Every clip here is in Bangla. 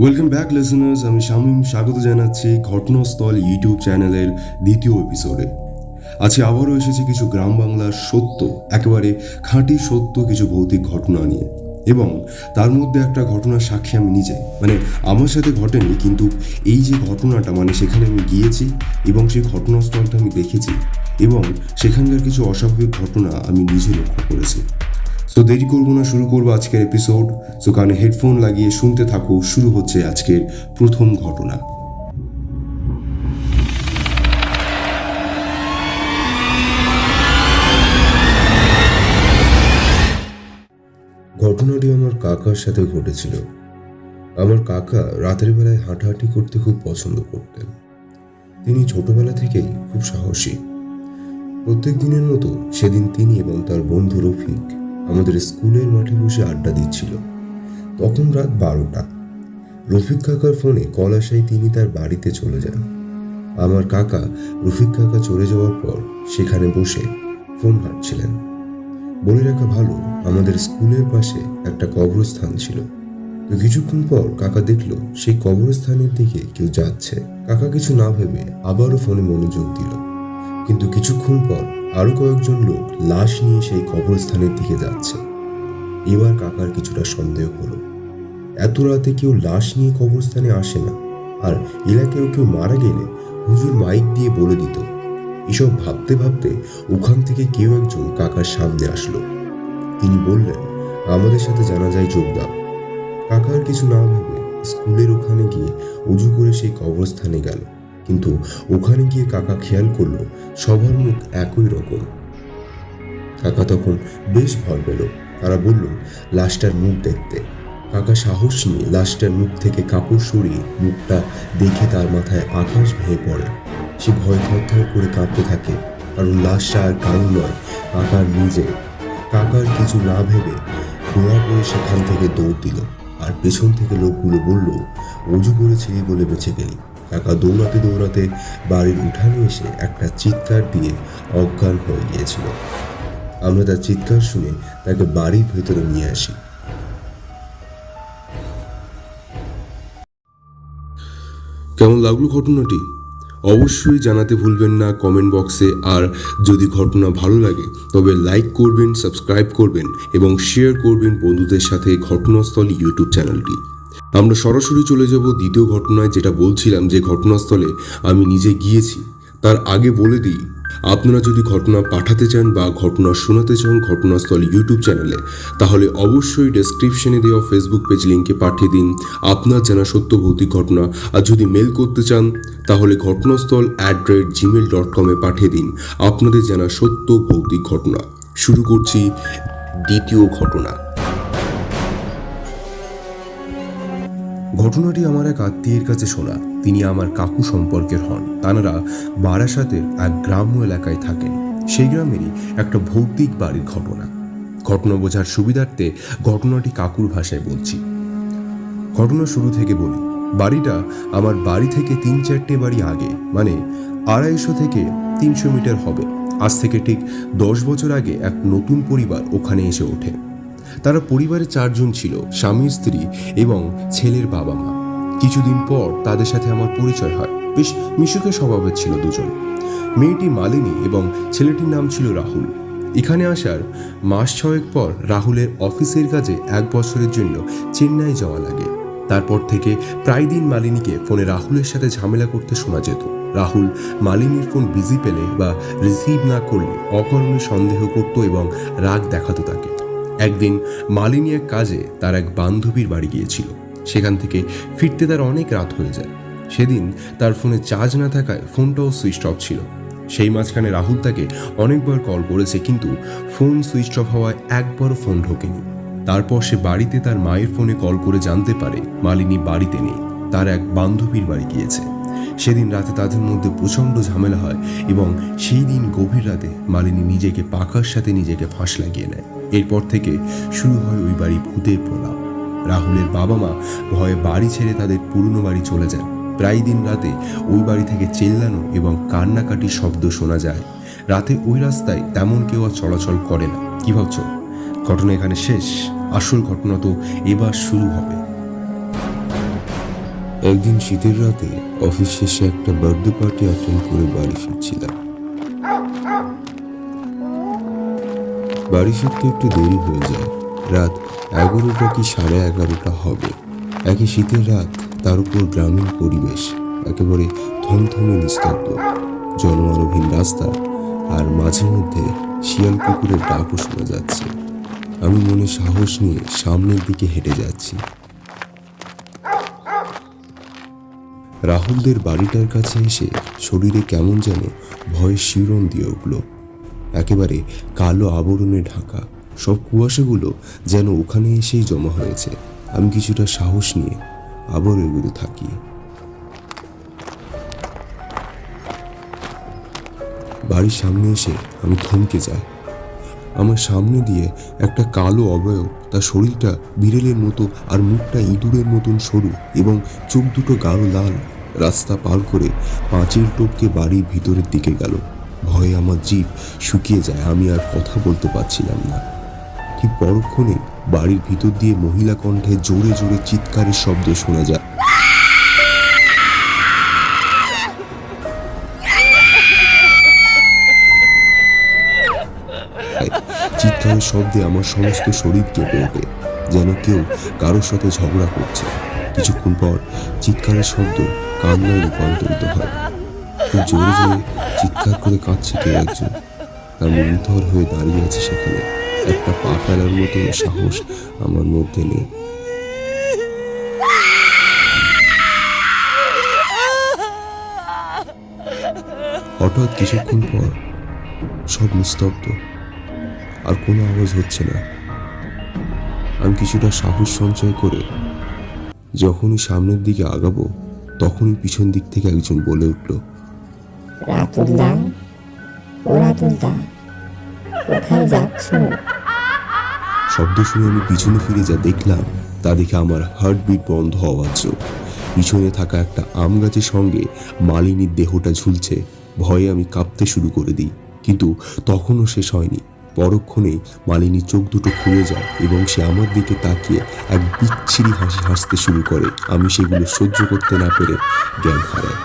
ওয়েলকাম ব্যাক লিসনার্স, আমি শামীম স্বাগত জানাচ্ছি ঘটনাস্থল ইউটিউব চ্যানেলের দ্বিতীয় এপিসোডে। আজকে আবারও এসেছি কিছু গ্রাম বাংলার সত্য, একেবারে খাঁটি সত্য কিছু ভৌতিক ঘটনা নিয়ে। এবং তার মধ্যে একটা ঘটনার সাক্ষী আমি নিজে, আমার সাথে ঘটেনি, কিন্তু এই যে ঘটনাটা সেখানে আমি গিয়েছি এবং সেই ঘটনাস্থলটা আমি দেখেছি এবং সেখানকার কিছু অস্বাভাবিক ঘটনা আমি নিজে লক্ষ্য করেছি। সো দেরি করবো না, শুরু করবো আজকের এপিসোড। সো কানে হেডফোন লাগিয়ে শুনতে থাকো, শুরু হচ্ছে আজকের প্রথম ঘটনা। ঘটনাটি আমার কাকার সাথে ঘটেছিল। আমার কাকা রাতের বেলায় হাঁটাহাঁটি করতে খুব পছন্দ করতেন। তিনি ছোটবেলা থেকেই খুব সাহসী। প্রত্যেক দিনের মতো সেদিন তিনি এবং তার বন্ধু রফিক আমাদের স্কুলের মাঠে বসে আড্ডা দিচ্ছিল। তখন রাত 12টা। রফিক কাকার ফোনে কল আসায় তিনি তার বাড়িতে চলে যান। আমার কাকা রফিক কাকা চলে যাওয়ার পর সেখানে বসে ফোন ঘাঁটছিলেন। বলে রাখা ভালো, আমাদের স্কুলের পাশে একটা কবরস্থান ছিল। তো কিছুক্ষণ পর কাকা দেখলো সেই কবরস্থানের দিকে কেউ যাচ্ছে। কাকা কিছু না ভেবে আবারও ফোনে মনোযোগ দিল, কিন্তু কিছুক্ষণ পর আরো কয়েকজন লোক লাশ নিয়ে সেই কবরস্থানের দিকে যাচ্ছে। এবার কাকার কিছুটা সন্দেহ হলো। এত রাতে কেউ লাশ নিয়ে কবরস্থানে আসে না, আর এলাকায় কেউ মারা গেলে হুজুর মাইক দিয়ে বলে দিত। এসব ভাবতে ভাবতে ওখান থেকে কেউ একজন কাকার সামনে আসলো। তিনি বললেন, আমাদের সাথে জানাজায় যোগ দাও। কাকার কিছু না ভেবে স্কুলের ওখানে গিয়ে উজু করে সেই কবরস্থানে গেল। কিন্তু ওখানে গিয়ে কাকা খেয়াল করলো সবার মুখ একই রকম। কাকা তখন বেশ ভয় পেল। তারা বলল লাশটার মুখ দেখতে। কাকা সাহস নিয়ে লাশটার মুখ থেকে কাপড় সরিয়ে মুখটা দেখে তার মাথায় আকাশ ভেঙে পড়ে। সে ভয় থরথর করে কাঁপতে থাকে, কারণ লাশটা আর কারণ নয়, কাকার নিজে। কাকার কিছু না ভেবে দৌড়া পড়ে সেখান থেকে দৌড় দিল, আর পেছন থেকে লোকগুলো বলল, অজু করেছিলি বলে বেঁচে গেলি। কাকা দৌড়াতে দৌড়াতে বাড়ির উঠানে এসে একটা চিৎকার দিয়ে অজ্ঞান হয়ে গিয়েছিল। আমরা তার চিৎকার শুনে তাকে বাড়ির ভেতরে নিয়ে আসি। কেমন লাগলো ঘটনাটি? অবশ্যই জানাতে ভুলবেন না কমেন্ট বক্সে। আর যদি ঘটনা ভালো লাগে তবে লাইক করবেন, সাবস্ক্রাইব করবেন এবং শেয়ার করবেন বন্ধুদের সাথে ঘটনাস্থল ইউটিউব চ্যানেলটি। আমরা সরাসরি চলে যাব দ্বিতীয় ঘটনায়, যেটা বলছিলাম যে ঘটনাস্থলে আমি নিজে গিয়েছি। তার আগে বলে দিই, আপনারা যদি ঘটনা পাঠাতে চান বা ঘটনা শোনাতে চান ঘটনাস্থল ইউটিউব চ্যানেলে, তাহলে অবশ্যই ডেসক্রিপশনে দেওয়া ফেসবুক পেজ লিঙ্কে পাঠিয়ে দিন আপনার জানা সত্য ভৌতিক ঘটনা। আর যদি মেল করতে চান তাহলে ঘটনাস্থল@gmail.com পাঠিয়ে দিন আপনাদের জানা সত্য ভৌতিক ঘটনা। শুরু করছি দ্বিতীয় ঘটনা। ঘটনাটি আমার এক আত্মীয়ের কাছে শোনা। তিনি আমার কাকু সম্পর্কের হন। তাঁরা বারাসাতের এক গ্রাম্য এলাকায় থাকেন। সেই গ্রামেরই একটা ভৌতিক বাড়ির ঘটনা বোঝার সুবিধার্থে ঘটনাটি কাকুর ভাষায় বলছি। ঘটনা শুরু থেকে বলি। বাড়িটা আমার বাড়ি থেকে 3-4টে বাড়ি আগে, 250 থেকে 300 মিটার হবে। আজ থেকে ঠিক 10 বছর আগে এক নতুন পরিবার ওখানে এসে ওঠে। তারা পরিবারে 4 জন ছিল, স্বামী, স্ত্রী এবং ছেলের বাবা মা। কিছুদিন পর তাদের সাথে আমার পরিচয় হয়। বেশ মিশুকে স্বভাবের ছিল দুজন। মেয়েটি মালিনী এবং ছেলেটির নাম ছিল রাহুল। এখানে আসার মাস 6 পর রাহুলের অফিসের কাজে 1 বছরের জন্য চেন্নাই যাওয়া লাগে। তারপর থেকে প্রায় দিন মালিনীকে ফোনে রাহুলের সাথে ঝামেলা করতে শোনা যেত। রাহুল মালিনীর ফোন বিজি পেলে বা রিসিভ না করলে অকারণে সন্দেহ করত এবং রাগ দেখাতো তাকে। একদিন মালিনী এক কাজে তার এক বান্ধবীর বাড়ি গিয়েছিল। সেখান থেকে ফিরতে তার অনেক রাত হয়ে যায়। সেদিন তার ফোনে চার্জ না থাকায় ফোনটাও সুইচ অফ ছিল। সেই মাঝখানে রাহুল তাকে অনেকবার কল করেছে, কিন্তু ফোন সুইচ অফ হওয়ায় একবারও ফোন ঢোকেনি। তারপর সে বাড়িতে তার মায়ের ফোনে কল করে জানতে পারে মালিনী বাড়িতে নেই, তার এক বান্ধবীর বাড়ি গিয়েছে। সেদিন রাতে তাদের মধ্যে প্রচণ্ড ঝামেলা হয় এবং সেই দিন গভীর রাতে মালিনী নিজেকে পাখার সাথে নিজেকে ফাঁস লাগিয়ে নেয়। এরপর থেকে শুরু হয় ওই বাড়ি ভূতের প্রলাপ। রাহুলের বাবা মা ভয়ে বাড়ি ছেড়ে তাদের পুরনো বাড়ি চলে যান। প্রায় দিন রাতে ওই বাড়ি থেকে চেল্লানো এবং কান্নাকাটির শব্দ শোনা যায়। রাতে ওই রাস্তায় তেমন কেউ আর চলাচল করে না। কি ভাবছ? ঘটনা এখানে শেষ? আসল ঘটনা তো এবার শুরু হবে। একদিন শীতের রাতে অফিস শেষে একটা বার্থডে পার্টি অ্যাটেন্ড করে বাড়ি ফিরছিলাম। বাড়ি ফিরতে একটু দেরি হয়ে যায়। রাত 11টা কি 11:30 হবে। একই শীতের রাত, তার উপর গ্রামীণ পরিবেশ, একেবারে থমথমে নিস্তব্ধ, জনমানবহীন রাস্তা, আর মাঝে মধ্যে শিয়াল কুকুরের ডাকও শোনা যাচ্ছে। আমি মনে সাহস নিয়ে সামনের দিকে হেঁটে যাচ্ছি। রাহুলদের বাড়িটার কাছে এসে শরীরে কেমন যেন ভয়ের শিহরণ দিয়ে উঠল। একেবারে কালো আবরণে ঢাকা সব কুয়াশাগুলো যেন ওখানে এসেই জমা হয়েছে। আমি কিছুটা সাহস নিয়ে আবার এগোতে থাকি। বাড়ির সামনে এসে আমি থমকে যাই। আমার সামনে দিয়ে একটা কালো অবয়ব, তার শরীরটা বিড়েলের মতো আর মুখটা ইঁদুরের মতন সরু এবং চোখ দুটো গাঢ় লাল, রাস্তা পার করে পাঁচিল টপকে বাড়ির ভিতরের দিকে গেল। ভয়ে আমার জিভ শুকিয়ে যায়। আমি আর কথা বলতে পারছিলাম না। ঠিক পরক্ষণে বাড়ির ভিতর দিয়ে মহিলা কণ্ঠে জোরে জোরে চিৎকারের শব্দ শোনা যায়। চিৎকারের শব্দে আমার সমস্ত শরীর কেঁপে ওঠে, যেন কেউ কারোর সাথে ঝগড়া করছে। কিছুক্ষণ পর চিৎকারের শব্দ কান্নায় রূপান্তরিত হয়। খুব জোরে জোরে চিৎকার করে কাঁদছে কেউ একজন। আমি নিথর হয়ে দাঁড়িয়ে আছি সেখানে। একটা পা ফেলার মতো সাহস আমার মধ্যে নেই। হঠাৎ কিছুক্ষণ পর সব নিস্তব্ধ, আর কোনো আওয়াজ হচ্ছে না। আমি কিছুটা সাহস সঞ্চয় করে যখনই সামনের দিকে আগাবো, তখনই পিছন দিক থেকে একজন বলে উঠল, রাতুলদা, ও রাতুলদা, কোথায় যাচ্ছ? শব্দ শুনে আমি পিছনে ফিরে যা দেখলাম, তা দেখে আমার হার্টবিট বন্ধ হওয়ার চোখ। পিছনে থাকা একটা আম গাছের সঙ্গে মালিনীর দেহটা ঝুলছে। ভয়ে আমি কাঁপতে শুরু করে দিই, কিন্তু তখনও শেষ হয়নি। পরক্ষণেই মালিনীর চোখ দুটো খুলে যায় এবং সে আমার দিকে তাকিয়ে এক বিচ্ছিরি হাসি হাসতে শুরু করে। আমি সেগুলো সহ্য করতে না পেরে জ্ঞান হারাই।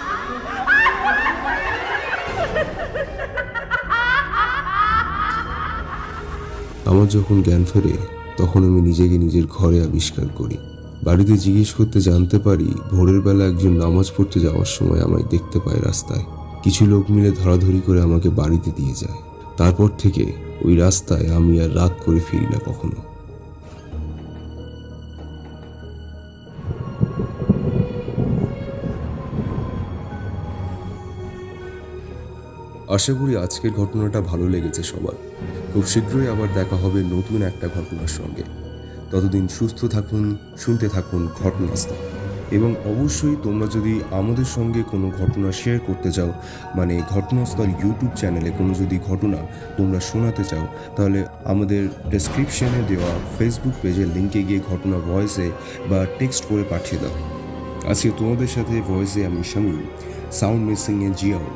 আমার যখন জ্ঞান ফেরে, তখন আমি নিজেকে নিজের ঘরে আবিষ্কার করি। বাড়িতে জিজ্ঞেস করতে জানতে পারি, ভোরের বেলা একজন নামাজ পড়তে যাওয়ার সময় আমায় দেখতে পায় রাস্তায়। কিছু লোক মিলে ধরাধরি করে আমাকে বাড়িতে দিয়ে যায়। তারপর থেকে ওই রাস্তায় আমি আর রাত করে ফিরি না কখনো। আশা করি আজকের ঘটনাটা ভালো লেগেছে সবার। খুব শীঘ্রই আবার দেখা হবে নতুন একটা ঘটনার সঙ্গে। ততদিন সুস্থ থাকুন, শুনতে থাকুন ঘটনাস্থল। এবং অবশ্যই তোমরা যদি আমাদের সঙ্গে কোনো ঘটনা শেয়ার করতে চাও, মানে ঘটনাস্থল ইউটিউব চ্যানেলে কোনো যদি ঘটনা তোমরা শোনাতে চাও, তাহলে আমাদের ডেসক্রিপশনে দেওয়া ফেসবুক পেজের লিঙ্কে গিয়ে ঘটনা ভয়েসে বা টেক্সট করে পাঠিয়ে দাও। আজকে তোমাদের সাথে ভয়েসে আমি শামীম, সাউন্ড মিক্সিংয়ে জিয়াও।